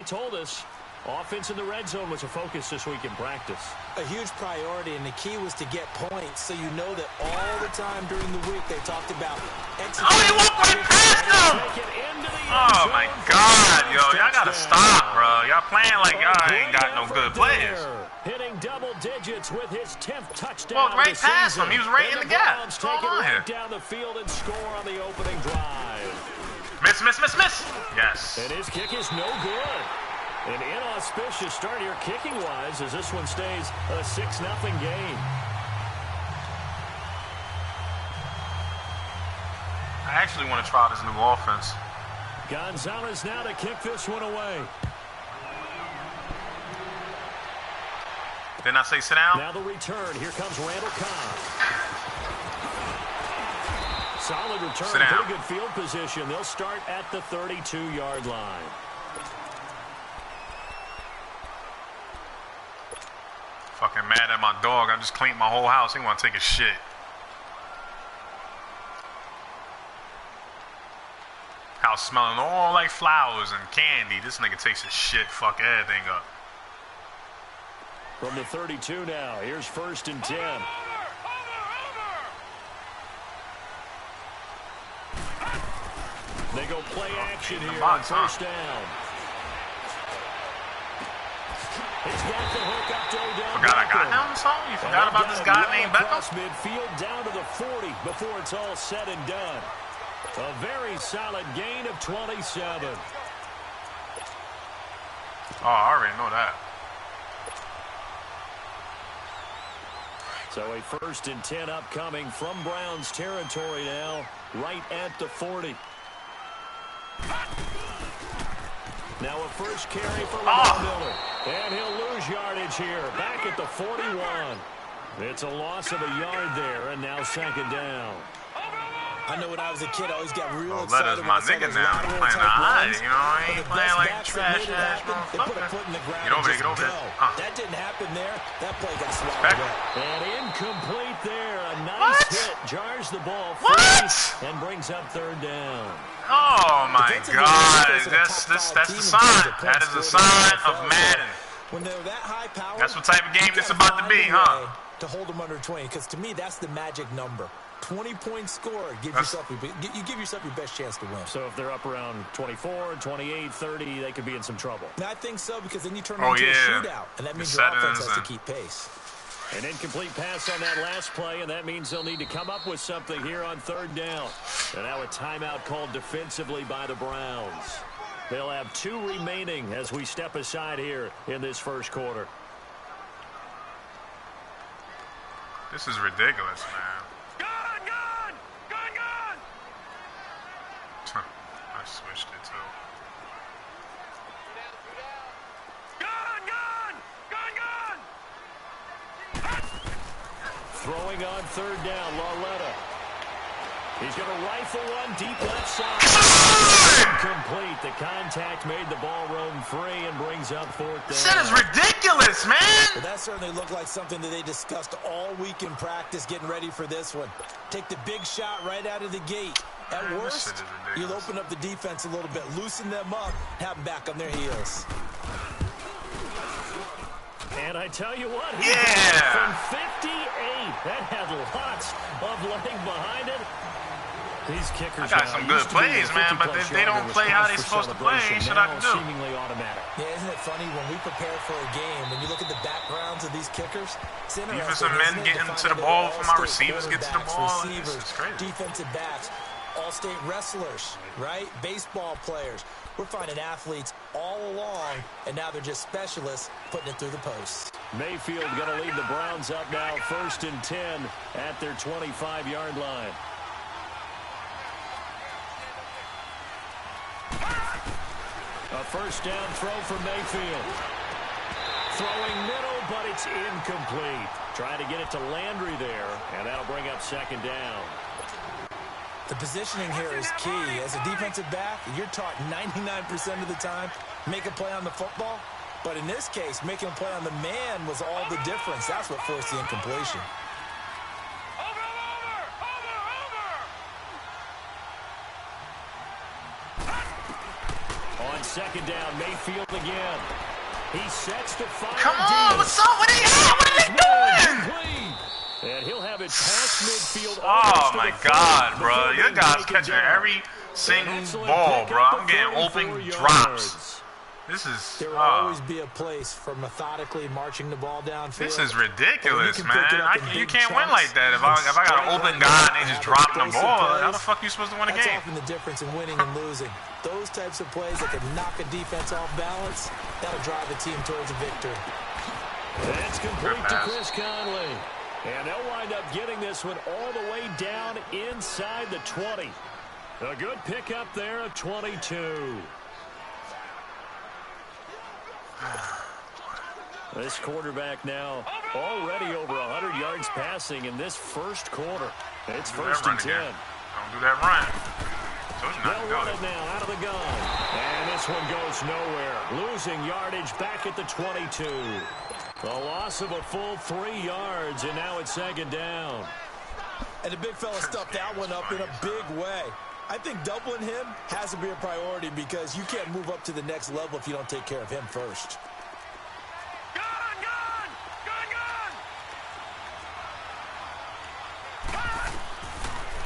told us offense in the red zone was a focus this week in practice. A huge priority, and the key was to get points, so you know that all the time during the week they talked about executing. Oh, he walked right past him! Oh, my God, yo. Y'all got to stop, bro. Y'all playing like y'all ain't got no good players. Hitting double digits with his 10th touchdown. Walked right past him. He was right in the gap. What's going on here? Down the field and score on the opening drive. Miss, miss, miss, miss. Yes. And his kick is no good. An inauspicious start here kicking-wise as this one stays a 6-0 game. I actually want to try this new offense. Gonzalez now to kick this one away. Didn't I say sit down? Now the return. Here comes Randall Cobb. Solid return. Pretty good field position. They'll start at the 32-yard line. Fucking mad at my dog. I just cleaned my whole house. He want to take a shit. House smelling all like flowers and candy. This nigga takes his shit. Fuck everything up. From the 32 now. Here's 1st and 10. They go play action here on 1st down. He's got the hook up to Odell. Forgot I got him, son? You forgot about this guy named Beckham? Midfield down to the 40 before it's all said and done. A very solid gain of 27. Oh, I already know that. So a 1st and 10 upcoming from Browns territory now, right at the 40. Now a first carry for Lamar Miller. And he'll lose yardage here. Back at the 41. It's a loss of a yard there, and now 2nd down. I know when I was a kid, I always got real Letters excited. my nigga now. I'm playing the high, you know, I ain't playing like trash ass motherfucker. Get over there, get over there. That didn't happen there. That play got swallowed up. And incomplete there. A nice hit. Jars the ball free and brings up 3rd down. Oh my God. That's the sign. That is a sign of Madden. When they're that high power, that's what type of game this about to be, huh? To hold them under 20, because to me, that's the magic number. 20-point score. You give yourself your best chance to win. So if they're up around 24, 28, 30, they could be in some trouble. I think so, because then you turn into a shootout, and that means your offense has to keep pace. An incomplete pass on that last play, and that means they'll need to come up with something here on 3rd down. And now a timeout called defensively by the Browns. They'll have 2 remaining as we step aside here in this 1st quarter. This is ridiculous, man. I switched it too. Throwing on 3rd down, Lauletta. He's going to rifle one deep left side. Incomplete. The contact made the ball roam free and brings up 4th down. This is ridiculous, man. Well, that certainly looked like something that they discussed all week in practice, getting ready for this one. Take the big shot right out of the gate. At worst, you'll open up the defense a little bit, loosen them up, have them back on their heels. And I tell you what, from 58, that had lots of leg behind it. These kickers I got some good plays, man, but if they don't play how they're supposed to play, ain't shit I can do. Seemingly automatic. Yeah, isn't it funny when we prepare for a game, when you look at the backgrounds of these kickers, it's defensive men getting to the ball from our receivers get to the ball. This is crazy. Defensive backs, all-state wrestlers, right? Baseball players. We're finding athletes all along, and now they're just specialists putting it through the posts. Mayfield going to lead the Browns up now, 1st and 10 at their 25-yard line. A 1st down throw for Mayfield. Throwing middle, but it's incomplete. Trying to get it to Landry there, and that'll bring up 2nd down. The positioning here is key. As a defensive back, you're taught 99% of the time, make a play on the football. But in this case, making a play on the man was all the difference. That's what forced the incompletion. second down. Mayfield again. He sets to fire. Come on, what's up? What are they doing? And he'll have it past midfield. Oh my God, bro! Your guys catching every single ball, bro. I'm getting open drops. This is. There will always be a place for methodically marching the ball downfield. This is ridiculous, man. You can't win like that. If I got an open guy and they just dropping the ball, how the fuck you supposed to win a game? That's often the difference in winning and losing. Those types of plays that can knock a defense off balance, that'll drive a team towards a victory. That's complete to Chris Conley. And they'll wind up getting this one all the way down inside the 20. A good pickup there of 22. This quarterback now already over 100 yards passing in this first quarter. It's first and 10. Don't do that run. They'll run it now out of the gun. And this one goes nowhere. Losing yardage back at the 22. A loss of a full 3 yards, and now it's second down. And the big fella stuffed that one up in a big way. I think doubling him has to be a priority because you can't move up to the next level if you don't take care of him first.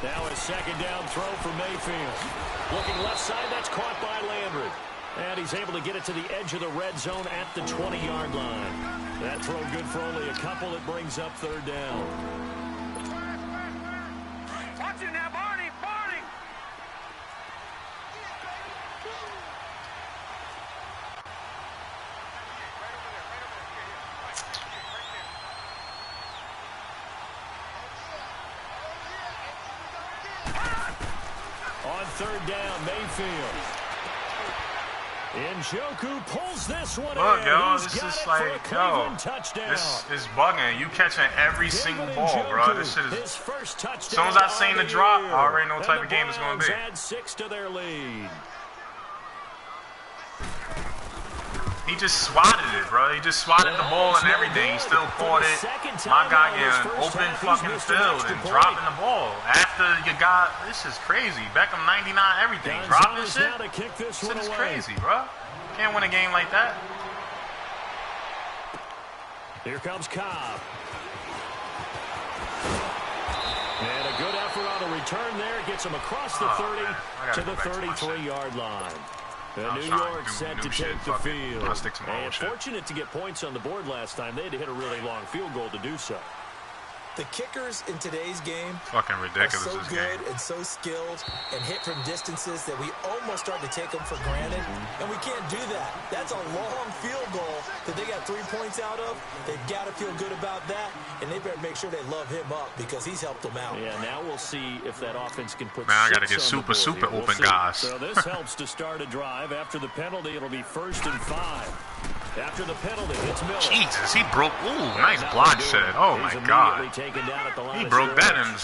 Now a second down throw for Mayfield. Looking left side, that's caught by Landry. And he's able to get it to the edge of the red zone at the 20-yard line. That throw good for only a couple. It brings up third down. Watch it now, Barney! Barney! On third down, Mayfield. Njoku pulls this one in. Look, yo, He's this got is it like, for a Cleveland yo, touchdown. this is bugging. You catching every single ball, bro. This shit is. His first touchdown. As soon as I seen the drop, I already know what type of game it's going to be. Add 6 to their lead. He just swatted it, bro. He just swatted the ball and everything. He still caught it. My guy getting open fucking field and dropping the ball. After you got, this is crazy. Beckham 99, everything. Drop this shit. This shit is crazy, bro. Can't win a game like that. Here comes Cobb. And a good effort on a return there. Gets him across the 30 to the 33-yard line. New York set to take the field. And fortunate to get points on the board last time. They had to hit a really long field goal to do so. The kickers in today's game fucking ridiculous. Are so good and so skilled and hit from distances that we almost start to take them for granted. And we can't do that. That's a long field goal that they got 3 points out of. They've got to feel good about that. And they better make sure they love him up because he's helped them out. Yeah, now we'll see if that offense can put. Man, I got to get super open guys. So this helps to start a drive. After the penalty, it'll be 1st and 5. After the penalty, it's Miller. Jesus, he broke. Ooh, nice block set. Oh my God. He broke that and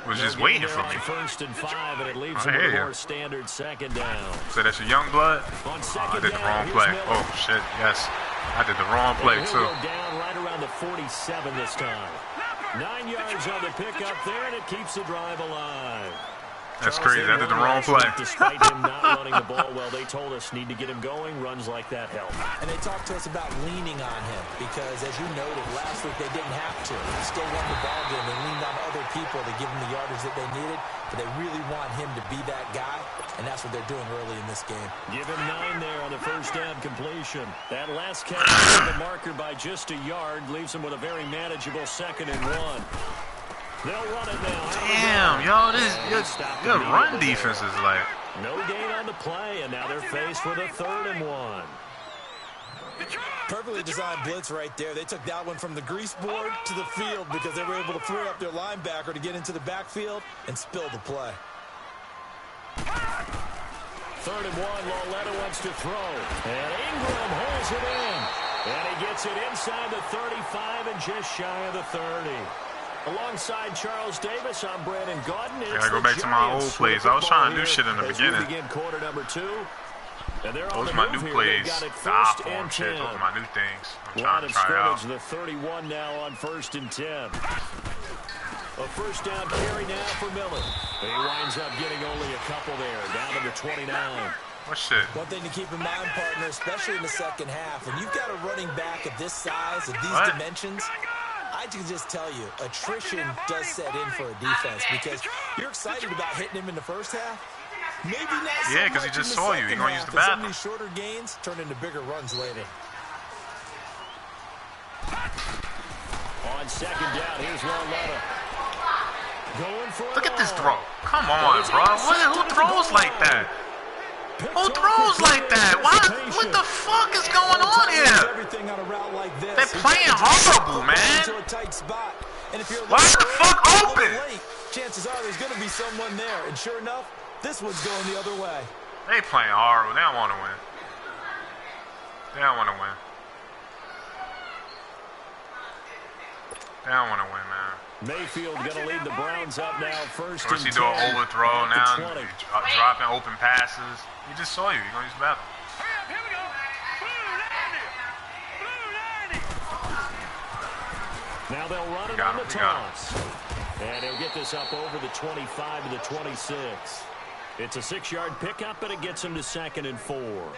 was just waiting for me. 1st and 5, and it leaves him with a more standard second down. So that's a young blood. Oh, I did the wrong play. Oh shit, yes, I did the wrong play too. Down right around the 47 this time. 9 yards on the pickup there, and it keeps the drive alive. That's crazy. I did the wrong play. Despite him not running the ball well, they told us need to get him going. Runs like that help. And they talked to us about leaning on him because, as you noted, last week they didn't have to. They still won the ball game. They leaned on other people to give them the yardage that they needed, but they really want him to be that guy, and that's what they're doing early in this game. Give him 9 there on the first down completion. That last catch the marker by just a yard leaves him with a very manageable 2nd and 1. They'll run it now. Damn, yo, your run defense is like. No gain on the play, and now they're faced with a 3rd and 1. Perfectly designed blitz right there. They took that one from the grease board to the field because they were able to free up their linebacker to get into the backfield and spill the play. 3rd and 1, Lauletta wants to throw. And Ingram holds it in. And he gets it inside the 35 and just shy of the 30. Alongside Charles Davis, I'm Brandon Gaudin. I gotta go back to my old plays. I was trying to do shit in the beginning. Quarter number 2. Those are my new plays. The iPhone shit. Those are my new things. I'm trying to try it out. The 31 now on 1st and 10. A first down carry now for Miller. He winds up getting only a couple there, down to the 29. What shit? One thing to keep in mind, partner, especially in the second half, when you've got a running back of this size, of these dimensions, I can just tell you, attrition does set in for a defense because you're excited about hitting him in the first half. Maybe not so yeah, because he just saw you. He's going to use the bathroom. Some of these shorter gains turn into bigger runs later. On second down, here's Loletta. Going for Look at this throw. Come on, bro. Who throws like that? Who throws like that? What the fuck is going on here? They're playing horrible, man. Why the fuck open? Chances are there's going to be someone there, and sure enough, this one's going the other way. They playing horrible. They don't want to win. They don't want to win. They don't want to win, man. Mayfield going to lead the Browns up now first and 10. He doing overthrow now, dropping open passes. He just saw you. He's going to use the bathroom. Here we go. Blue 90. Now they'll run it on the toss. And he'll get this up over the 25 to the 26. It's a 6-yard pickup, but it gets him to 2nd and 4.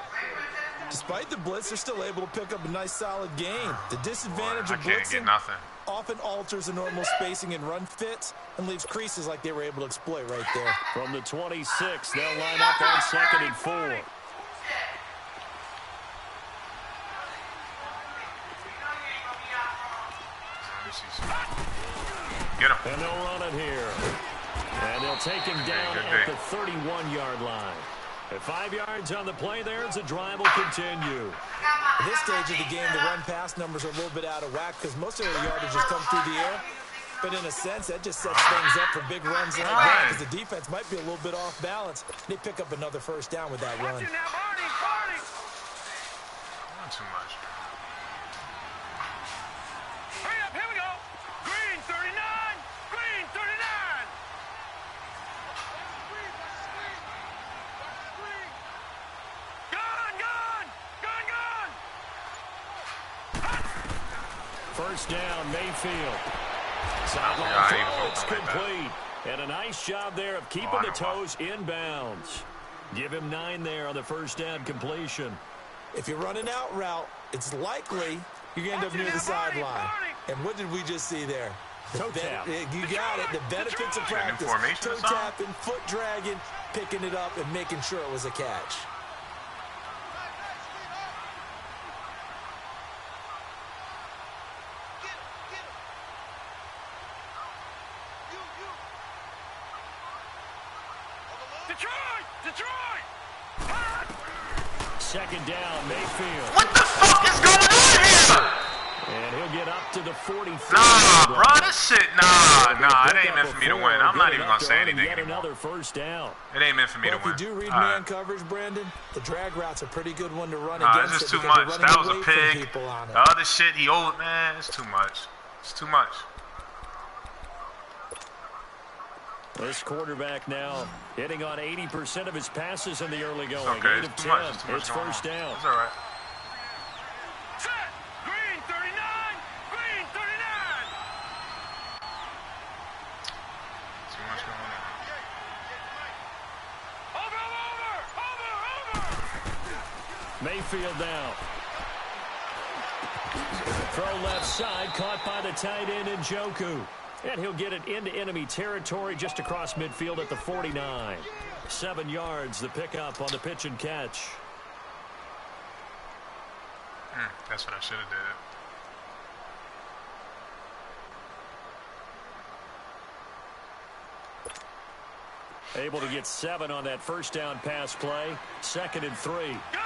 Despite the blitz, they're still able to pick up a nice, solid gain. The disadvantage of blitzing often alters the normal spacing and run fits and leaves creases like they were able to exploit right there. From the 26, they'll line up on 2nd and 4. Get him. And they'll run it here. And they'll take him down at the 31-yard line. At 5 yards on the play there, as the drive will continue. At this stage of the game, the run-pass numbers are a little bit out of whack because most of their yardage has come through the air. But in a sense, that just sets things up for big runs like that because the defense might be a little bit off balance. They pick up another first down with that run. Not too much. Hurry up, here we go. Green 39. Green 39. First down, Mayfield. Sideline it's complete. And a nice job there of keeping the toes inbounds. Give him 9 there on the first down completion. If you run an out route, it's likely you're going to end up near the sideline. And what did we just see there? Toe tap. You got it. The benefits of practice. Toe tapping, foot dragging, picking it up, and making sure it was a catch. Detroit! Second down, Mayfield. What the fuck is going on here? And he'll get up to the 43. Nah, bro, this shit, nah, it ain't meant for me to win. I'm not even going to say anything anymore. Another first down. It ain't meant for me to win. If you do read man coverage, Brandon, the drag route's a pretty good one to run against. It's just too much. That was a pig. The other shit he owed, man, it's too much. It's too much. This quarterback now hitting on 80% of his passes in the early going. Okay, 8 of 10. It's first down. It's all right. Set. Green 39. Green 39. Too much going on. Over. Mayfield now. Throw left side, caught by the tight end Njoku. And he'll get it into enemy territory just across midfield at the 49. 7 yards, the pickup on the pitch and catch. That's what I should have did. Able to get 7 on that first down pass play. 2nd and 3. Gun!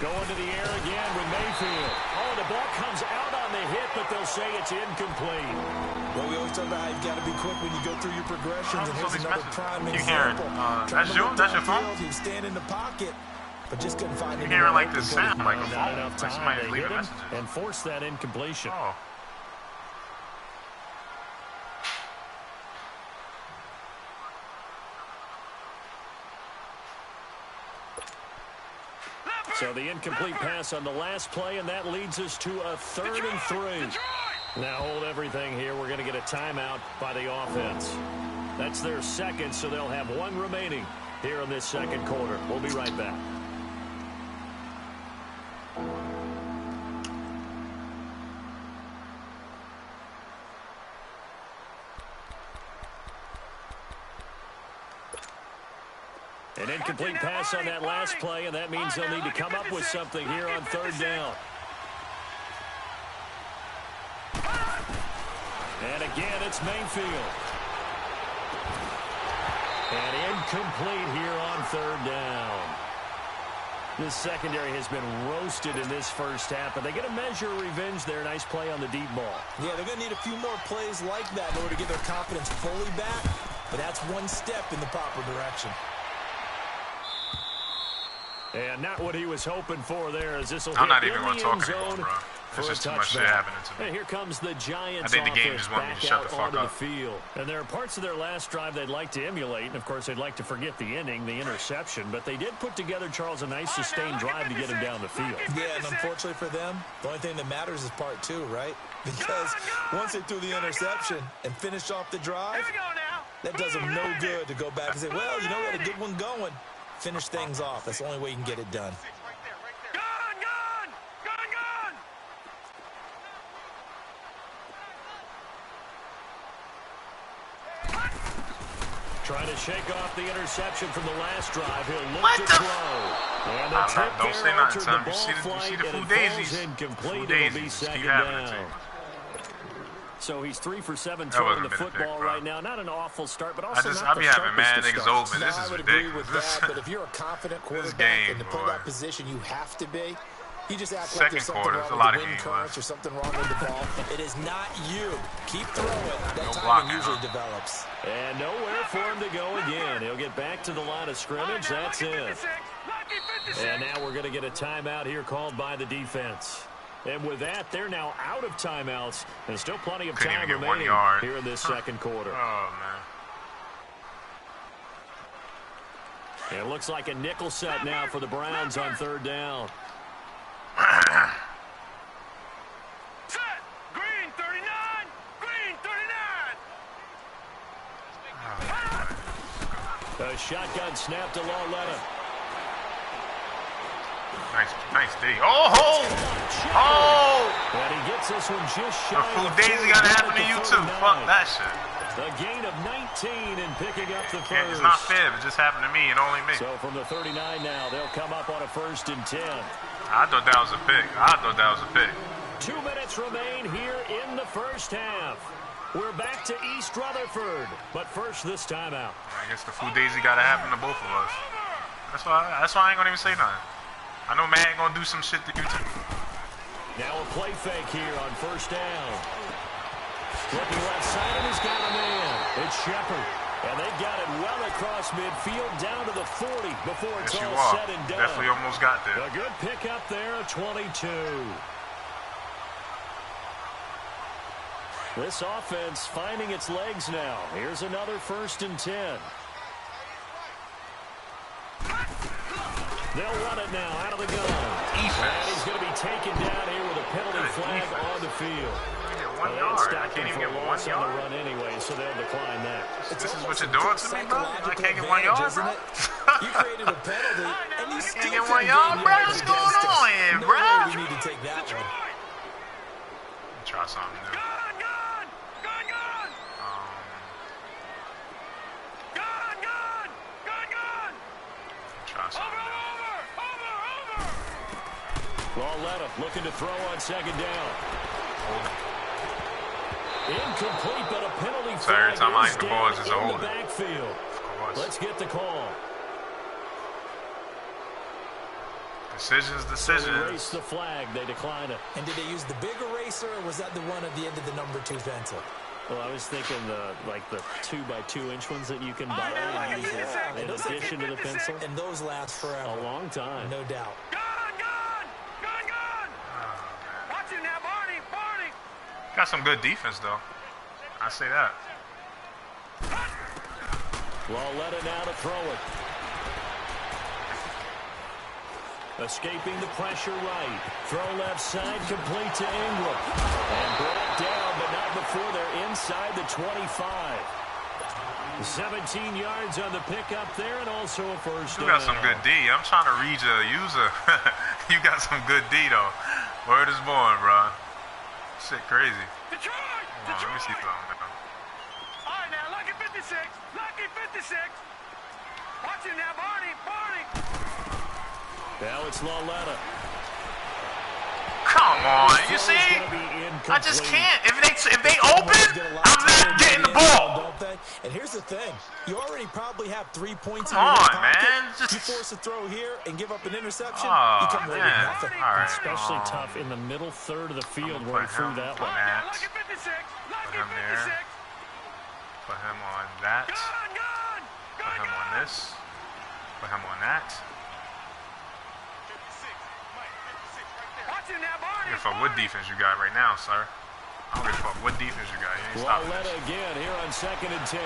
Going to the air again with Mayfield. Oh, the ball comes out on the hit, but they'll say it's incomplete. Well, we always talk about how you've got to be quick when you go through your progressions. And here's another prime example. That's you? That's your phone? He was standing in the pocket, but just couldn't find it. You're hearing like this sound, like a phone. Enough time somebody leaving him messages. and force that incompletion. Oh. So the incomplete pass on the last play, and that leads us to a 3rd and 3. Now hold everything here. We're going to get a timeout by the offense. That's their second, so they'll have one remaining here in this second quarter. We'll be right back. An incomplete pass on that last play, and that means they'll need to come up with something here on third down. And again, it's Mayfield. And incomplete here on third down. This secondary has been roasted in this first half, but they get a measure of revenge there. Nice play on the deep ball. Yeah, they're going to need a few more plays like that in order to get their confidence fully back, but that's one step in the proper direction. And not what he was hoping for there, as this will I'm hit not even in going the to end talk zone anymore, bro. There's for a just too much shit touchdown. happening to me. And here comes the Giants. I think the game offense just wanted me back to shut out the fuck onto up. the field. And there are parts of their last drive they'd like to emulate, and of course they'd like to forget the ending, the interception. But they did put together, Charles, a nice sustained drive to get him down the field. Yeah, and unfortunately for them, the only thing that matters is part two, right? Because once they threw the interception and finished off the drive, that does them no good to go back and say, well, you know, we had a good one going. Finish things off. That's the only way you can get it done. Trying to shake off the interception from the last drive. He'll look to throw. And the tip Don't say there nothing, entered son. the You see ball the flight, food and it daisies. falls incomplete. Food It'll be daisies. second Keep happening to down. you. So he's 3 for 7 That throwing wasn't the been a pick, football bro. right now. Not an awful start, but also I not be the having mad sharpest to niggas start. open. No, This I is would agree ridiculous. with that, but if you're a confident quarterback game, and to play boy. that position you have to be, you just act like Second there's something quarter, wrong there's a with lot the of wind games currents left. or something wrong with the ball. It is not you. Keep throwing. That No timing blocking, usually huh? develops. And nowhere for him to go again. He'll get back to the line of scrimmage. That's it. And now we're going to get a timeout here called by the defense. And with that, they're now out of timeouts. And still plenty of Couldn't time even get 1 remaining yard. here in this second quarter. Oh, man. And it looks like a nickel set now for the Browns on third down. Set. Green 39. Green 39. A shotgun snap to Lawletta. Nice D. Oh! And he gets this one just shy The of Fugazi gotta 40 happen to at you the too. 39. Fuck that shit. A gain of 19 and picking up the Yeah, first. it's not fair. It just happened to me and only me. So from the 39 now, they'll come up on a 1st and 10. I thought that was a pick. 2 minutes remain here in the first half. We're back to East Rutherford, but first this timeout. I guess the Fugazi gotta happen to both of us. That's why I ain't gonna even say nothing. I know man ain't gonna do some shit to you too. Now a play fake here on 1st down. Looking left side, and he's got a man. It's Shepard. And they got it well across midfield down to the 40 before it's Yes, you all are. said and done. Definitely almost got there. A good pickup there, a 22. This offense finding its legs now. Here's another 1st and 10. They'll run it now out of the gun. And he's going to be taken down here with a penalty flag on the field. One Well, yard. they I stopped can't him even for get a 1 loss on the yard. run anyway, so they'll decline that. This is what you're doing to me, bro? I can't get 1 yard, bro? You created a penalty, and you still get 1 couldn't yard, gain bro? yards What's going against us. on here, No bro? way we need to take that one. Try something new. Gun, gun. Gun, gun. Gun, gun. Gun, gun. Try something new. Lawletta looking to throw on 2nd down. Incomplete, but a penalty So every flag time I is hit the ball, it's down just a in the holding. backfield. Of course. Let's get the call. Decisions. Erase the flag. They decline it. And did they use the big eraser, or was that the one at the end of the number 2 pencil? Well, I was thinking the 2x2-inch ones that you can buy and use Yeah, in addition to the pencil. And those last forever. A long time. No doubt. Gun, gun. Gun, gun. Watch it now, Barney. Barney. Got some good defense, though. I say that. Lawletta now to throw it. Escaping the pressure right. Throw left side, complete to Ingram. And brought down before they're inside the 25. 17 yards on the pickup there, and also a first down. You got some good D. I'm trying to read your user. You got some good D, though. Word is born, bro. Shit crazy. Detroit! Let me see something. All right, now, lucky 56. Lucky 56. Watch it now, Barney. Barney. Now it's Lauletta. Come on, you see? I just can't. If they open, I'm not getting the ball. And here's the thing. You already probably have 3 points in Come your on, pocket. man. You force a throw here and give up an interception, Oh, you come away with man. nothing. All right. Especially tough in the middle third of the field where he Put threw him that on one. that. Lucky 56. Lucky Put him there. 56. Put him on that. Gun. Put him on this. Put him on that. Watch it now, Barney. I don't give a fuck what defense you got right now, sir. I don't give a fuck what defense you got. You ain't stopping Lauletta this. again here on 2nd and 10.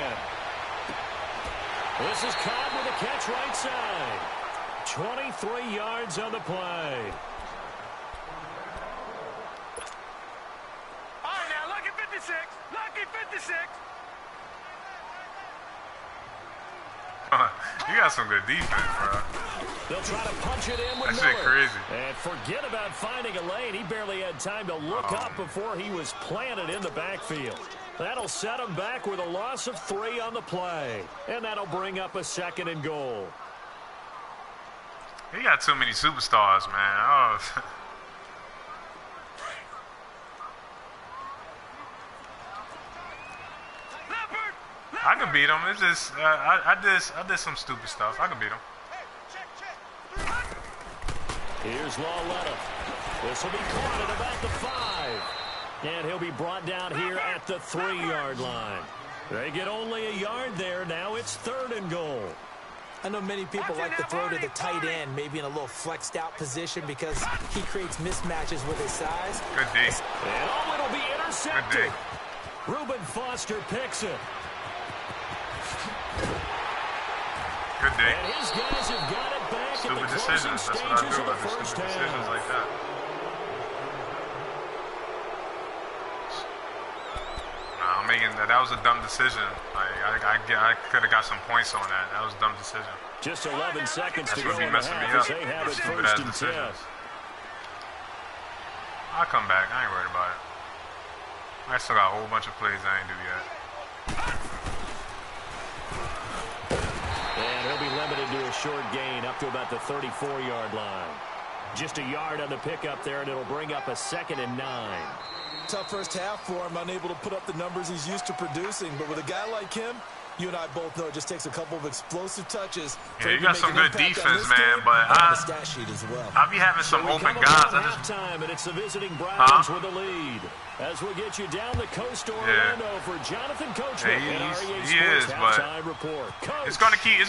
This is Cobb with a catch right side. 23 yards on the play. All right, now, lucky 56. Lucky 56. You got some good defense, bro. They'll try to punch it in with That shit Miller. crazy. And forget about finding a lane. He barely had time to look up before he was planted in the backfield. That'll set him back with a loss of 3 on the play. And that'll bring up a 2nd and goal. He got too many superstars, man. Oh. I could beat him. It's just I did some stupid stuff. I could beat him. Here's Lauletta. This will be caught at about the 5. And he'll be brought down here at the 3-yard line. They get only a yard there. Now it's 3rd and goal. I know many people like to throw to the tight end, maybe in a little flexed out position because he creates mismatches with his size. Good D. And oh, it'll be intercepted. Good Reuben Foster picks it. Good D. And his guys have got it back at Stupid the closing decisions. That's what I stages do. of the I do first stupid decisions half. like that. Nah, I'm making that. That was a dumb decision. I could have got some points on that. That was a dumb decision. Just 11 seconds to That's go what be in the messing me half up. as they have it Stupid first ass and 10. decisions. I'll come back. I ain't worried about it. I still got a whole bunch of plays I ain't do yet. And he'll be limited to a short gain up to about the 34-yard line. Just a yard on the pickup there, and it'll bring up a 2nd and 9. Tough first half for him, unable to put up the numbers he's used to producing. But with a guy like him, you and I both know it just takes a couple of explosive touches. Yeah, you got some good defense, man, but on the stat sheet as well. I'll be having some We open come guys. around I just halftime, and it's the visiting Browns with the lead. As we get you down the coast to Orlando for Jonathan Coachman and REA Sports halftime report. Coach, he's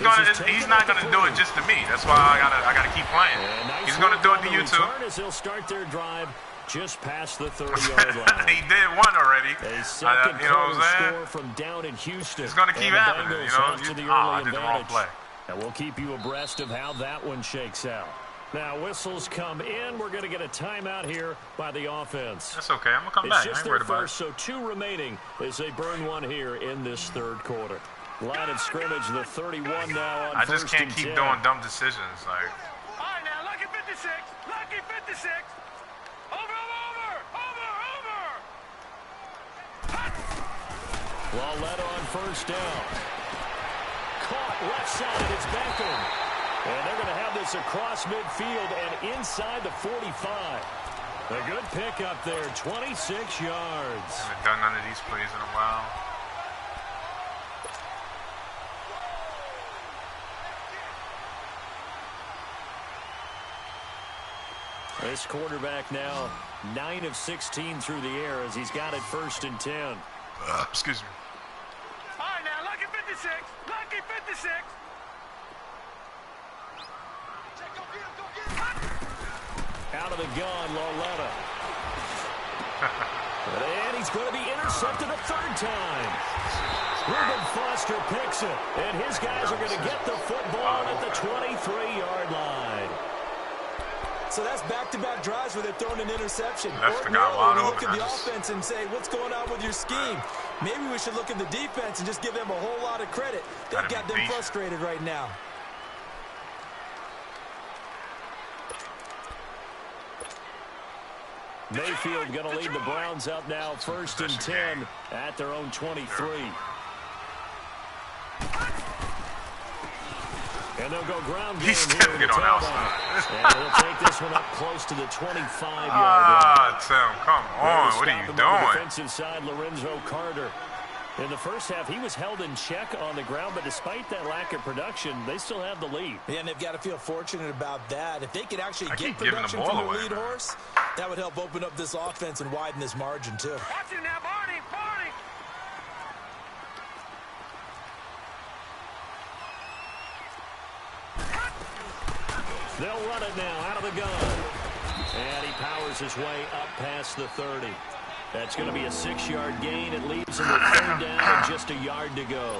not gonna do it just to me. That's why I gotta keep playing. He's gonna do it to you too. As he'll start their drive just past the 30-yard line. He did one already. A second you know what I'm score from down in Houston. It's gonna keep And the happening. Bengals You know, have to the I early did the wrong advantage. play. And we'll keep you abreast of how that one shakes out. Now, whistles come in. We're going to get a timeout here by the offense. That's okay. I'm gonna come It's back. I just ain't their worried about it. first, so 2 remaining as they burn one here in this 3rd quarter. Line of scrimmage, the 31 now on I just 1st can't and keep 10. doing dumb decisions. Like, All right, now, lucky 56. Lucky 56. Over. Lauletta on 1st down. Caught left side. It's Beckham. And they're going to have this across midfield and inside the 45. A good pickup there, 26 yards. I haven't done none of these plays in a while. This quarterback now 9 of 16 through the air as he's got it 1st and 10. Excuse me. All right, now, lucky 56. Lucky 56. Out of the gun, Lauletta. And he's going to be intercepted a 3rd time. Reuben Foster picks it. And his guys are going to get the football at the 23-yard line. So that's back-to-back drives where they're throwing an interception. Left the guy wide Ordinarily, we look open. at the offense and say, what's going on with your scheme? Maybe we should look at the defense and just give them a whole lot of credit. They've got them frustrated right now. Mayfield going to lead the Browns up now, 1st and 10 at their own 23. And they'll go ground game. He's still get on outside. And he'll take this one up close to the 25-yard line. Ah, Tim, come on. What are you doing? On the doing? defensive side, Lorenzo Carter. In the first half, he was held in check on the ground, but despite that lack of production, they still have the lead. Yeah, and they've got to feel fortunate about that. If they could actually get giving the production ball from the away, lead man. horse, that would help open up this offense and widen this margin, too. Watch him now, Barney. Barney. They'll run it now out of the gun. And he powers his way up past the 30. That's going to be a 6-yard gain. It leaves him with 3rd down and just a yard to go.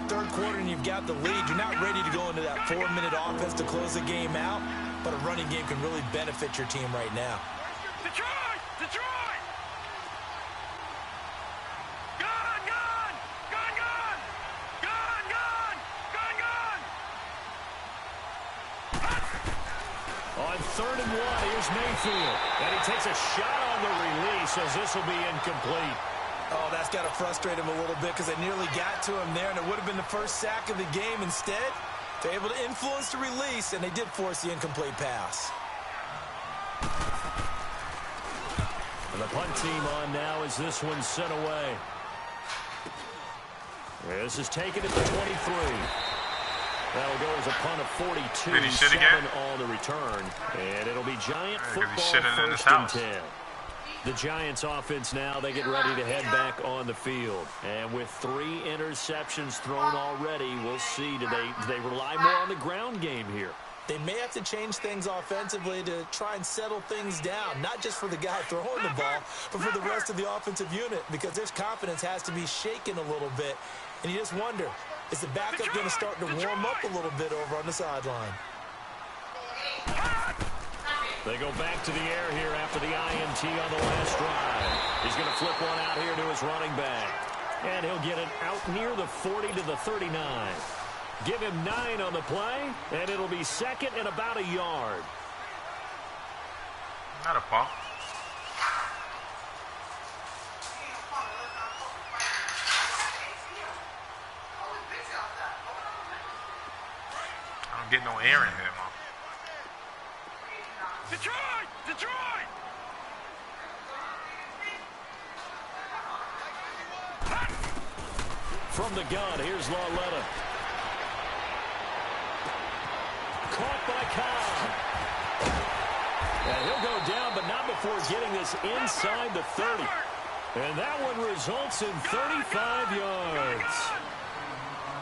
Third quarter and you've got the lead. You're not ready to go into that 4-minute offense to close the game out, but a running game can really benefit your team right now. Detroit! Detroit! Gun! Gun! Gun! Gun! Gun! Gun! Gun! Gun! On 3rd and 1, here's Mayfield. And he takes a shot on the release as this will be incomplete. Oh, that's got to frustrate him a little bit because they nearly got to him there, and it would have been the first sack of the game. Instead, they're able to influence the release, and they did force the incomplete pass. And the punt team on now as this one's sent away. This is taken at the 23. That'll go as a punt of 42. Did he shit 7 again? on the return. And it'll be Giant Yeah, 'cause football, he's shitting in his 1st and house. 10. The Giants offense now, they get ready to head back on the field. And with 3 interceptions thrown already, we'll see, do they rely more on the ground game here? They may have to change things offensively to try and settle things down, not just for the guy throwing the ball, but for the rest of the offensive unit, because their confidence has to be shaken a little bit. And you just wonder, is the backup going to start to warm up a little bit over on the sideline? They go back to the air here after the INT on the last drive. He's going to flip one out here to his running back. And he'll get it out near the 40 to the 39. Give him 9 on the play, and it'll be 2nd and about a yard. Not a pump. I don't get no air in here, man. Detroit! Detroit! From the gun, here's Lauletta. Caught by Cobb. And he'll go down, but not before getting this inside the 30. And that one results in 35 yards.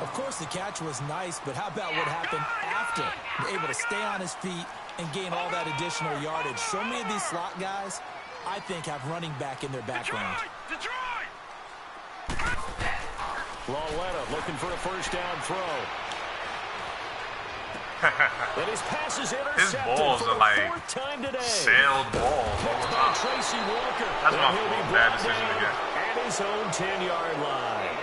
Of course, the catch was nice, but how about what happened after? Able to stay on his feet and gain all that additional yardage. So many of these slot guys, I think, have running back in their background. Detroit! Lauletta looking for a 1st down throw. And his pass is intercepted. His balls for are like 4th time today. sailed balls all the time. Tracy Walker. That's my And he'll be fault. Bad brought decision down again. At his own 10-yard line.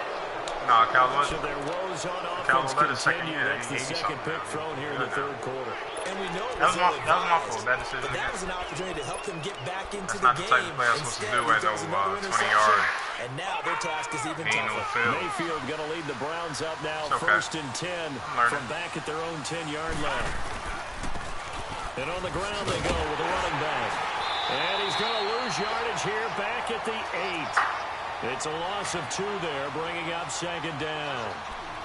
Nah, Calvin. So their woes on offense Calvin, second continue. year, That's the 80 second pick something. thrown here in the 3rd quarter. And we know it That was my ill-advised, fault. Bad decision but that again. was an opportunity to help them get back into That's the not the game. type of play I'm supposed to Instead, do he at no throws another 20 interception, yard. and now their task is even Ain't no tougher. field. Mayfield going to lead the Browns up now, It's okay. 1st and 10 learning. from back at their own 10-yard line. And on the ground they go with a running back. And he's going to lose yardage here back at the 8. It's a loss of 2 there, bringing up 2nd down.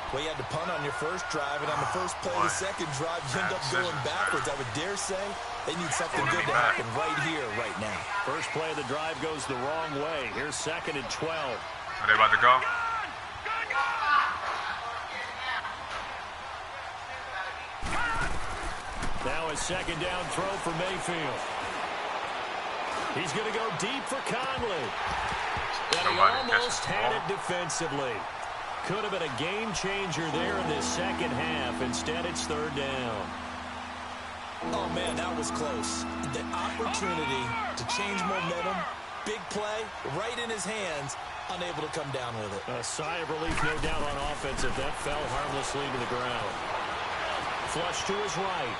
Well, you had to punt on your first drive, and on the first play of the second drive, you end up going backwards. I would dare say they need something good to happen right here, right now. First play of the drive goes the wrong way. Here's 2nd and 12. Are they about to go? Now a 2nd down throw for Mayfield. He's going to go deep for Conley. And he almost had it defensively. Could have been a game changer there in this second half. Instead, it's 3rd down. Oh, man, that was close. The opportunity to change momentum, big play, right in his hands, unable to come down with it. A sigh of relief, no doubt, on offense if that fell harmlessly to the ground. Flush to his right.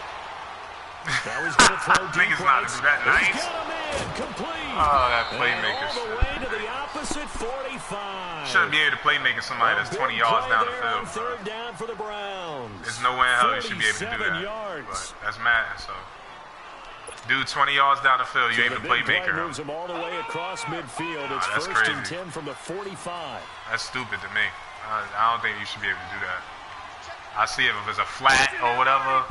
Now he's going to throw deep Niggas not do that nice. He's got a man complete. Oh, that playmaker. And all the way to the opposite 45. Shouldn't be able to playmaker somebody that's 20 yards down the field. Third down for the Browns. There's no way in hell you should be able to do that. Yards. But that's Madden, so. Dude, 20 yards down the field, you ain't the playmaker. Moves him all the way across midfield. It's that's first crazy. and 10 from the 45. That's stupid to me. I don't think you should be able to do that. I see if it's a flat or whatever.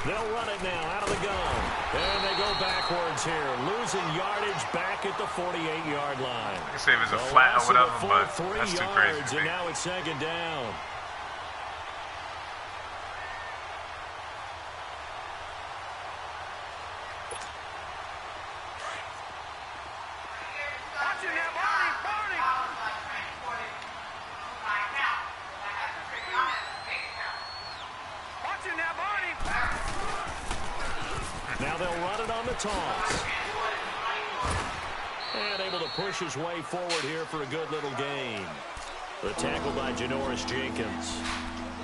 They'll run it now out of the gun. And they go backwards here. Losing yardage back at the 48-yard line. I can say if it's a flat or whatever, but that's too crazy to me. And now it's second down. Now they'll run it on the toss. And able to push his way forward here for a good little gain. The tackle by Janoris Jenkins.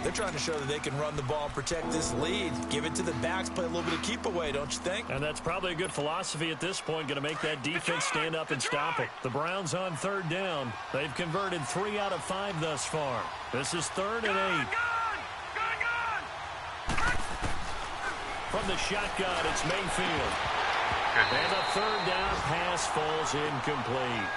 They're trying to show that they can run the ball and protect this lead. Give it to the backs, play a little bit of keep away, don't you think? And that's probably a good philosophy at this point, going to make that defense stand up and stop it. The Browns on third down. They've converted 3 out of 5 thus far. This is 3rd and 8. From the shotgun, it's Mayfield. And the third down pass falls incomplete.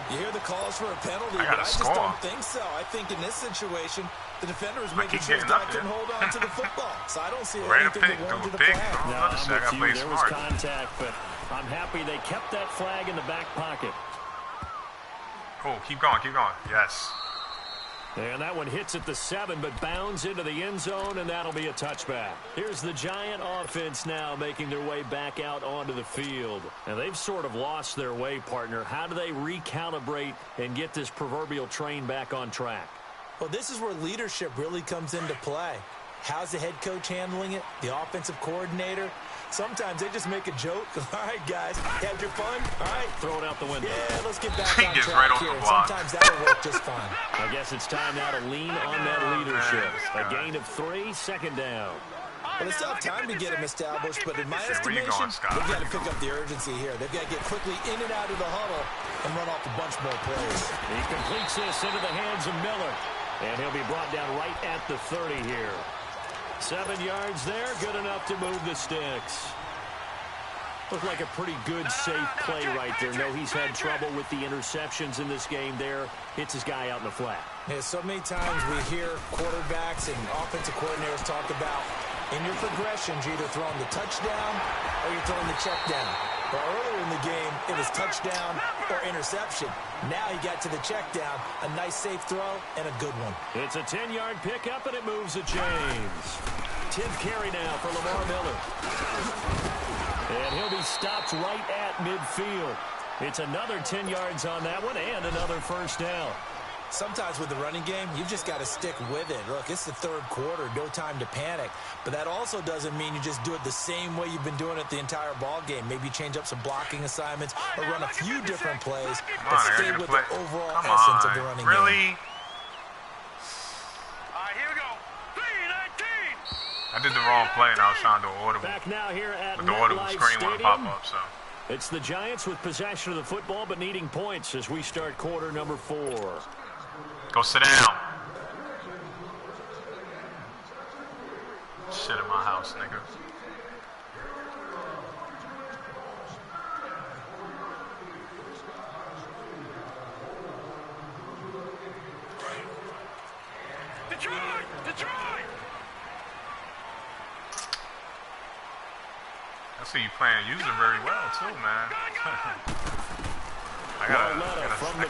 You hear the calls for a penalty, but I just don't think so. I think in this situation, the defender is making sure that can hold on to the football. So I don't see anything that warranted the flag. No, I'm with you. There was contact, but I'm happy they kept that flag in the back pocket. Oh, keep going, keep going. Yes. And that one hits at the 7, but bounds into the end zone, and that'll be a touchback. Here's the Giant offense now making their way back out onto the field. And they've sort of lost their way, partner. How do they recalibrate and get this proverbial train back on track? Well, this is where leadership really comes into play. How's the head coach handling it? The offensive coordinator? Sometimes they just make a joke. All right, guys, had your fun? All right. Throw it out the window. Yeah, let's get back on track right here. Sometimes that'll work just fine. I guess it's time now to lean on that leadership. A gain of 3, second down. Well, they still have time to get him established, but in my estimation, they've got to pick up the urgency here. They've got to get quickly in and out of the huddle and run off a bunch more plays. He completes this into the hands of Miller, and he'll be brought down right at the 30 here. 7 yards there, good enough to move the sticks. Looked like a pretty good, safe play right there. No, he's had trouble with the interceptions in this game there. Hits his guy out in the flat. Yeah, so many times we hear quarterbacks and offensive coordinators talk about in your progressions, you're either throwing the touchdown or you're throwing the check down. Well, earlier in the game, it was touchdown or interception. Now he got to the check down, a nice safe throw, and a good one. It's a 10-yard pickup, and it moves the chains. 10th carry now for Lamar Miller. And he'll be stopped right at midfield. It's another 10 yards on that one and another first down. Sometimes with the running game, you've just got to stick with it. Look, it's the third quarter, no time to panic. But that also doesn't mean you just do it the same way you've been doing it the entire ball game. Maybe change up some blocking assignments or run a few different plays, but stay with the overall essence of the running game. Really? All right, here we go. 3:19. I did the wrong play and I was trying to do an audible. Back now here at But the audible MetLife screen wouldn't pop up, so. It's the Giants with possession of the football but needing points as we start quarter number 4. Go sit down. Shit in my house, nigga. Detroit! Detroit! I see you playing user very well too, man. I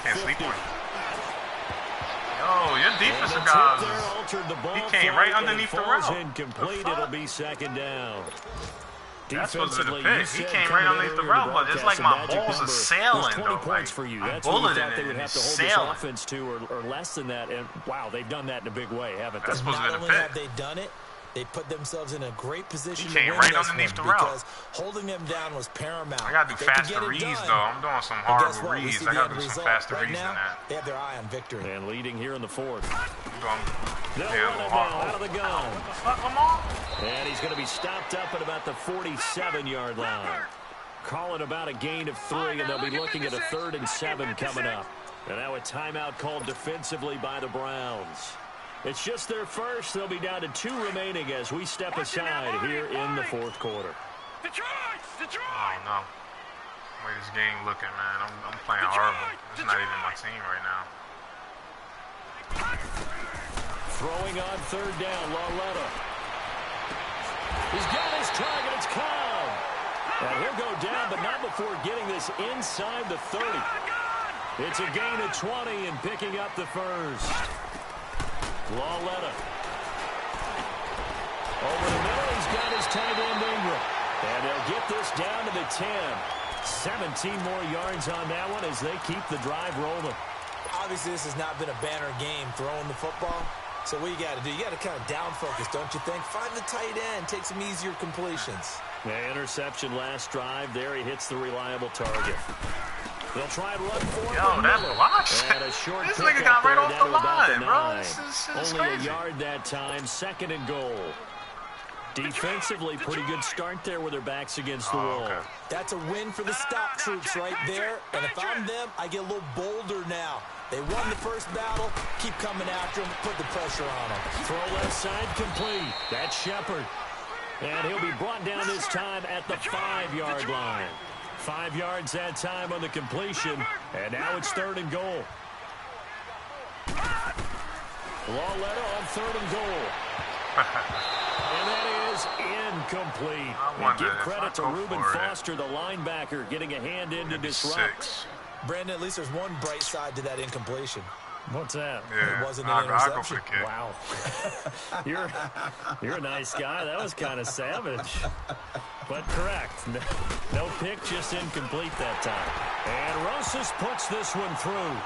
can't sleep on you. Yo, your defensive guys, he came right underneath the route. Incomplete. It'll be second down. That's supposed to be the pick. He came right underneath the route, but it's like my balls are sailing, 20 though. points for you. That's what you thought they would have to hold this offense to, or less than that. And wow, they've done that in a big way, haven't they? That's supposed to be the pick. Not only have they done it, They put themselves in a great position to came win right this underneath one the route. because holding them down was paramount. I gotta do faster reads, though. I'm doing some horrible reads. I gotta do some faster reads than that. They have their eye on victory. And leading here in the fourth. They'll run it now out of the gun. What the fuck, Lamar? And he's going to be stopped up at about the 47-yard line. Call it about a gain of 3, and they'll be looking at a 3rd and 7 coming up. And now a timeout called defensively by the Browns. It's just their first. They'll be down to 2 remaining as we step aside here in the fourth quarter. Oh, no. The way this game looking, man. I'm playing horrible. It's not even my team right now. Throwing on 3rd down, Lauletta. He's got his target. It's Cobb. And he'll go down, but not before getting this inside the 30. It's a gain of 20 and picking up the first. Lauletta. Over the middle, he's got his tight end Ingram. And they'll get this down to the 10. 17 more yards on that one as they keep the drive rolling. Obviously, this has not been a banner game throwing the football. So what you got to do, you got to kind of down focus, don't you think? Find the tight end, take some easier completions. The interception last drive. There he hits the reliable target. They'll try and run for it. Yo, that block. This nigga got right off the line, bro. This is only crazy. a yard that time. 2nd and goal. Defensively, pretty good start there with their backs against the wall. Okay. That's a win for the stop troops right there. And if I'm them, I get a little bolder now. They won the first battle. Keep coming after them. Put the pressure on them. Throw left side complete. That's Shepard. And he'll be brought down this time at the 5-yard line. 5 yards that time on the completion. And now it's 3rd and goal. Lauletta on 3rd and goal. And that is incomplete. And give credit to Reuben Foster, the linebacker, getting a hand in to disrupt. Brandon, at least there's one bright side to that incompletion. What's that? Yeah, it wasn't an interception. Wow. You're a nice guy. That was kind of savage. But correct. No pick, just incomplete that time. And Rosas puts this one through.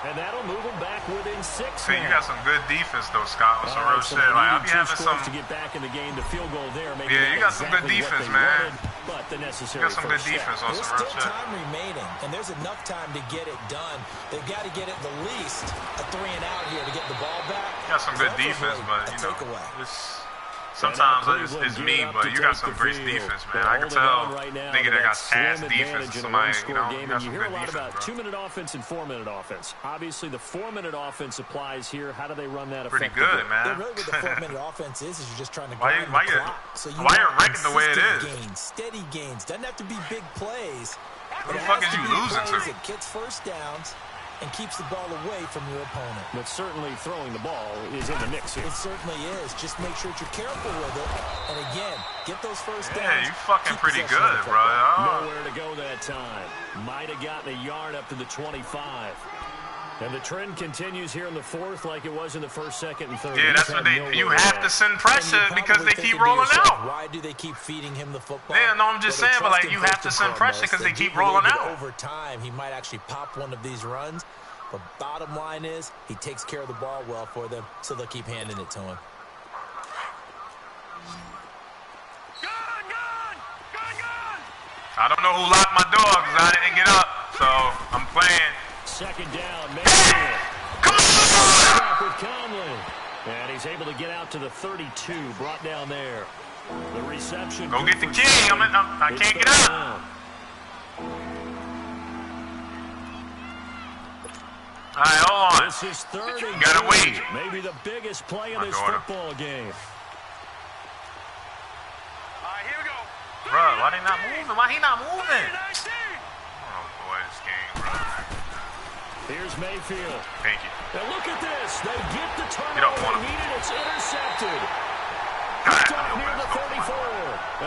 And that'll move them back within 6. See, you got some good defense, though, Scott, with some real shit. Like, I'll be having some... to get back in the game, the field goal there. Maybe yeah, you got some good defense, man. But the necessary you got some good defense on some real shit. There's still time remaining, and there's enough time to get it done. They've got to get at the least a 3 and out here to get the ball back. You got some good defense, but, you know, sometimes it's me, but you got some great defense, man. I can tell nigga that got ass defense to somebody, you know, you got some good defense, bro. 2-minute offense and 4-minute offense. Obviously, the 4-minute offense applies here. How do they run that pretty effectively? Good, man. Yeah, really what the 4-minute offense is you're just trying to why grind the clock. So you why you're ranking the way it is? Gains, steady gains. Doesn't have to be big plays. What the fuck is you losing to? It gets first downs and keeps the ball away from your opponent. But certainly throwing the ball is in the mix here. It certainly is. Just make sure that you're careful with it. And again, get those first downs. Yeah, you fucking pretty good, bro. Nowhere to go that time. Might have gotten a yard up to the 25. And the trend continues here in the fourth like it was in the first, second, and third. Yeah, that's what you have to send pressure because they keep rolling out. Why do they keep feeding him the football? Yeah, no, I'm just saying, but like you have to send pressure because they keep rolling out. Over time, he might actually pop one of these runs. But bottom line is, he takes care of the ball well for them, so they'll keep handing it to him. I don't know who locked my door because I didn't get up, so I'm playing. 2nd down, Mayfield. Come on! With Conley. And he's able to get out to the 32, brought down there. The reception. Go get the key. I can't get out. All right, hold on. This is 3rd and gotta goal. wait. Maybe the biggest play in this football game. Here we go. Bro, why they not moving? Why he not moving? Oh, boy, this game, bro. Here's Mayfield. Thank you. And look at this. They get the turnover they needed. It's intercepted. Near the 34.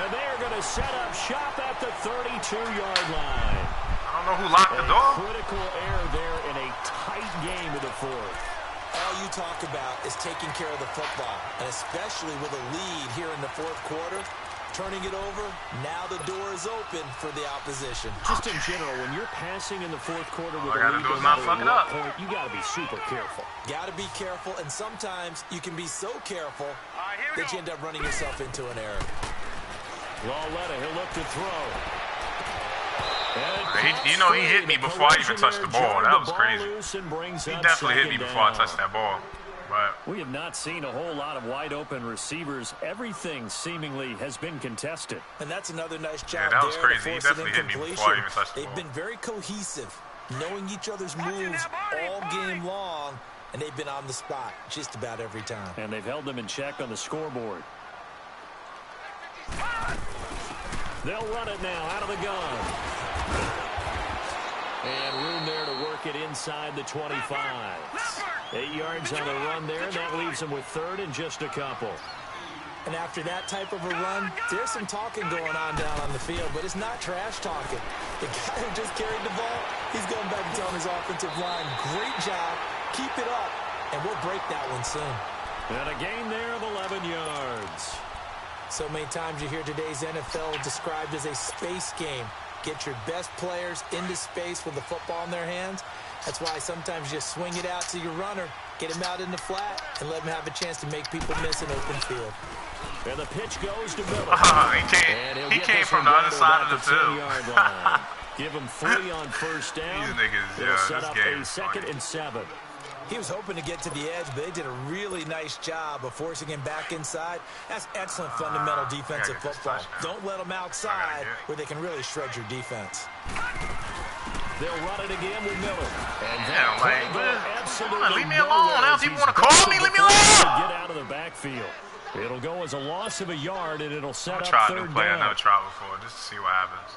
And they are going to set up shop at the 32-yard line. I don't know who locked the door. Critical error there in a tight game of the fourth. All you talk about is taking care of the football, and especially with a lead here in the fourth quarter, Turning it over, now the door is open for the opposition. Just in general, when you're passing in the fourth quarter with all I a gotta lead, do no is not matter fuck it what up. point, you got to be super careful. Got to be careful, and sometimes you can be so careful Here we that go. you end up running yourself into an error. Lauletta, he'll look to throw. He hit me before I even touched the ball. That was crazy. He definitely hit me before I touched that ball. But we have not seen a whole lot of wide-open receivers. Everything seemingly has been contested. And that's another nice job that was there to crazy. He force definitely an hit me incompletion. before I even touched the They've ball. been very cohesive, knowing each other's moves all game long, and they've been on the spot just about every time. And they've held them in check on the scoreboard. They'll run it now out of the gun. And room there to work it inside the 25. 8 yards on the run there, and that leaves them with third and just a couple. And after that type of a run, there's some talking going on down on the field, but it's not trash talking. The guy who just carried the ball, he's going back and telling his offensive line, great job, keep it up, and we'll break that one soon. And a gain there of 11 yards. So many times you hear today's NFL described as a space game. Get your best players into space with the football in their hands. That's why sometimes you swing it out to your runner, get him out in the flat, and let him have a chance to make people miss an open field. And the pitch goes to Miller. He came from the other side of the field. Give him 3 on first down. These niggas, It'll set this up game a is second funny. and 7. He was hoping to get to the edge, but they did a really nice job of forcing him back inside. That's excellent fundamental defensive get this football. touchdown. Don't let them outside where they can really shred your defense. They'll run it again with Miller. And Yeah, that like, absolutely leave me alone. nowhere Now as people he's want to call me. Leave me alone. Get out of the backfield. It'll go as a loss of a yard, and it'll set I'll up try a third new play I down. never tried before just to see what happens.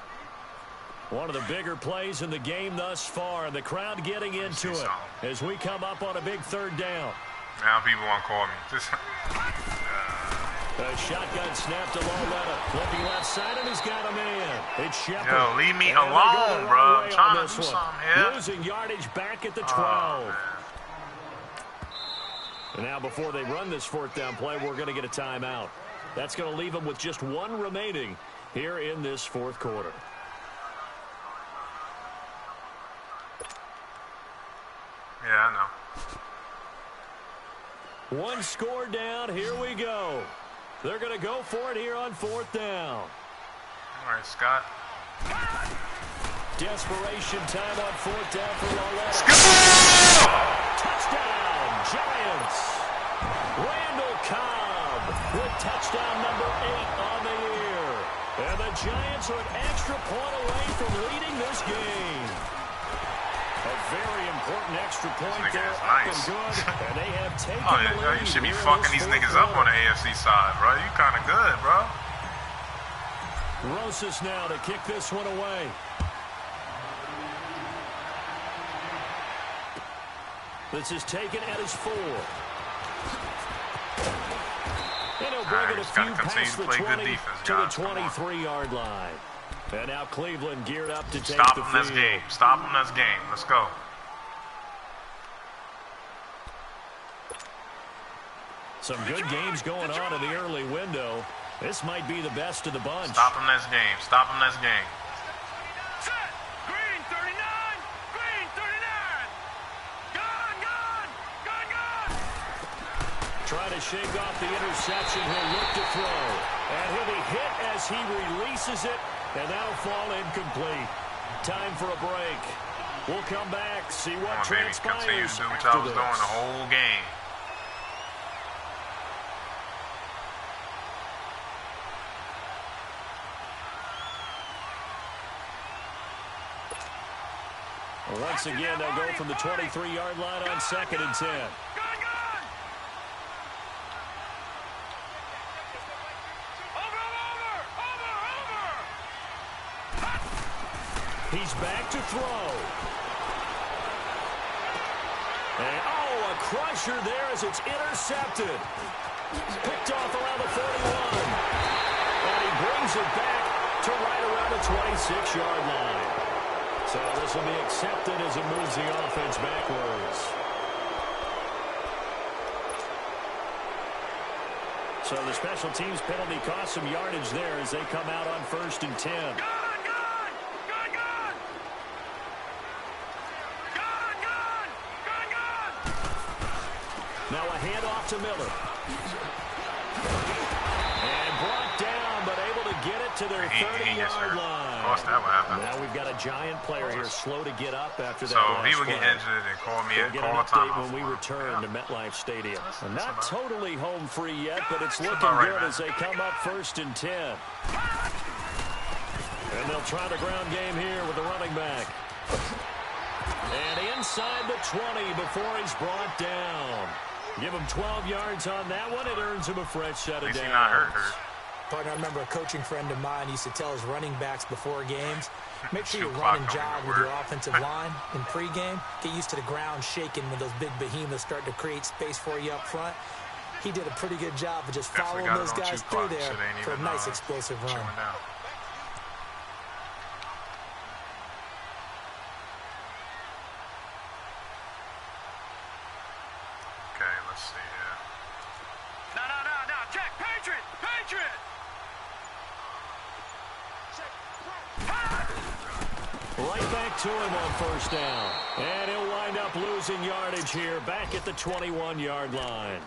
One of the bigger plays in the game thus far. The crowd getting into it as we come up on a big third down. Now people want to call me. Just A shotgun snap to Lauletta. Flipping left side, and he's got a man. It's Shepard. Yo, leave me And they go alone, the bro. wrong I'm way trying on to do this one. something here. Losing yardage back at the 12. Oh, man. And now before they run this fourth down play, we're going to get a timeout. That's going to leave them with just 1 remaining here in this fourth quarter. Yeah, I know. 1 score down. Here we go. They're going to go for it here on fourth down. All right, Scott. Desperation time on fourth down for Lauletta. Touchdown, Giants. Randall Cobb with touchdown number 8 on the year. And the Giants are an extra point away from leading this game. A very important extra point This nigga there, is up nice. and good, and they have taken Oh, the yeah, lead you should be here in fucking this these fourth niggas up on quarter. the AFC side, bro. You kind of good, bro. Rosas now to kick this one away. This is taken at his 4. And he'll bring it a just gotta few continue past to the play good 20 defense, to the guys. Come on. 23-yard line. And now Cleveland geared up to take Stop the him, field. that's game. Stop him, that's game. Let's go. Some good games going on in the early window. This might be the best of the bunch. Stop him, that's game. Stop him, that's game. Set. Green 39. Green 39. Gun, gun. Gun, gun. Try to shake off the interception. He'll look to throw. And he'll be hit as he releases it. And that'll fall incomplete. Time for a break. We'll come back, see what Come on, baby. Continue transpires to do what after y'all was this. doing the whole game. Once again, they'll go from the 23-yard line on 2nd and 10. Gun, gun. Over. He's back to throw. And, a crusher there as it's intercepted. Picked off around the 41. And he brings it back to right around the 26-yard line. So this will be accepted as it moves the offense backwards. So the special teams penalty cost some yardage there as they come out on 1st and 10. Now a handoff to Miller. And brought down, but able to get it to their 30-yard line. Now we've got a giant player here slow to get up after that last So he would get injured and call me and call a timeout when we return to MetLife Stadium. Not totally home free yet, but it's looking good as they come up 1st and 10. And they'll try the ground game here with the running back. And inside the 20 before he's brought down. Give him 12 yards on that one. It earns him a fresh set of downs. Partner, I remember a coaching friend of mine used to tell his running backs before games, make sure you run and jog with your offensive line in pregame. Get used to the ground shaking when those big behemoths start to create space for you up front. He did a pretty good job of just following those guys through there for a nice explosive run. Okay, let's see here. No, check, Patriot! Right back to him on 1st down. And he'll wind up losing yardage here back at the 21-yard line.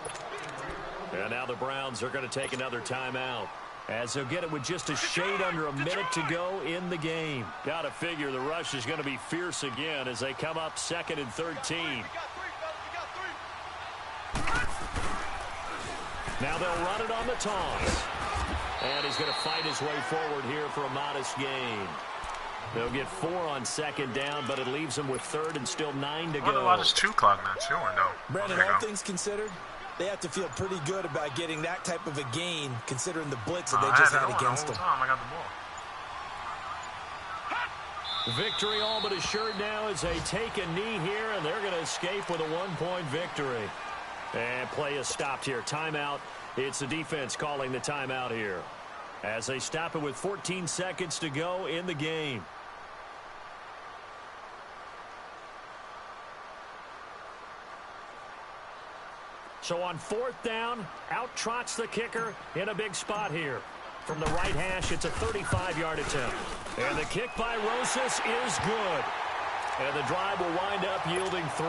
And now the Browns are going to take another timeout as they'll get it with just a shade under a minute to go in the game. Got to figure the rush is going to be fierce again as they come up 2nd and 13. Now they'll run it on the toss. And he's going to fight his way forward here for a modest gain. They'll get 4 on 2nd down, but it leaves them with 3rd and still 9 to go. What about this 2 clock now, too, though? Brandon, all things considered, they have to feel pretty good about getting that type of a gain, considering the blitz that they just had against them. I got the ball. Victory all but assured now as they take a knee here, and they're going to escape with a 1-point victory. And play is stopped here. Timeout. It's the defense calling the timeout here as they stop it with 14 seconds to go in the game. So on 4th down, out trots the kicker in a big spot here. From the right hash, it's a 35-yard attempt. And the kick by Rosas is good. And the drive will wind up yielding 3.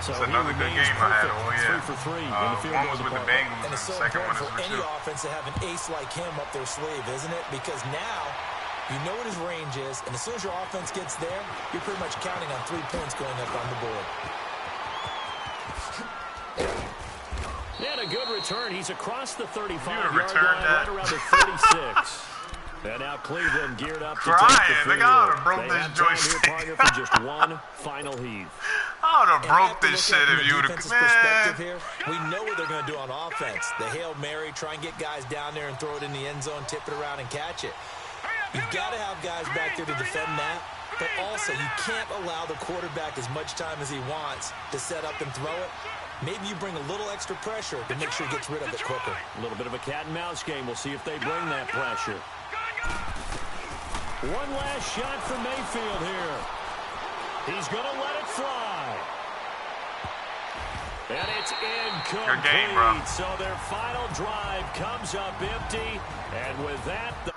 So it's another good game I had. Oh, yeah. 3 for 3 in the field one was with the Bengals, and it's so the second one important is for with any you. offense to have an ace like him up their sleeve, isn't it? Because now you know what his range is, and as soon as your offense gets there, you're pretty much counting on 3 points going up on the board. And a good return. He's across the 35-yard line, right around the 36. And now Cleveland geared up to take the field. They ought to broke this joystick. Partner for just one final heave. I would have broke this shit if you would have. Perspective here, we know what they're going to do on offense. The Hail Mary, try and get guys down there and throw it in the end zone, tip it around and catch it. You've got to have guys back there to defend that, but also you can't allow the quarterback as much time as he wants to set up and throw it. Maybe you bring a little extra pressure to make sure he gets rid of it quicker. A little bit of a cat and mouse game. We'll see if they bring that pressure. One last shot for Mayfield here. He's going to let it fly. And it's incomplete. Good game, bro. So their final drive comes up empty. And with that, the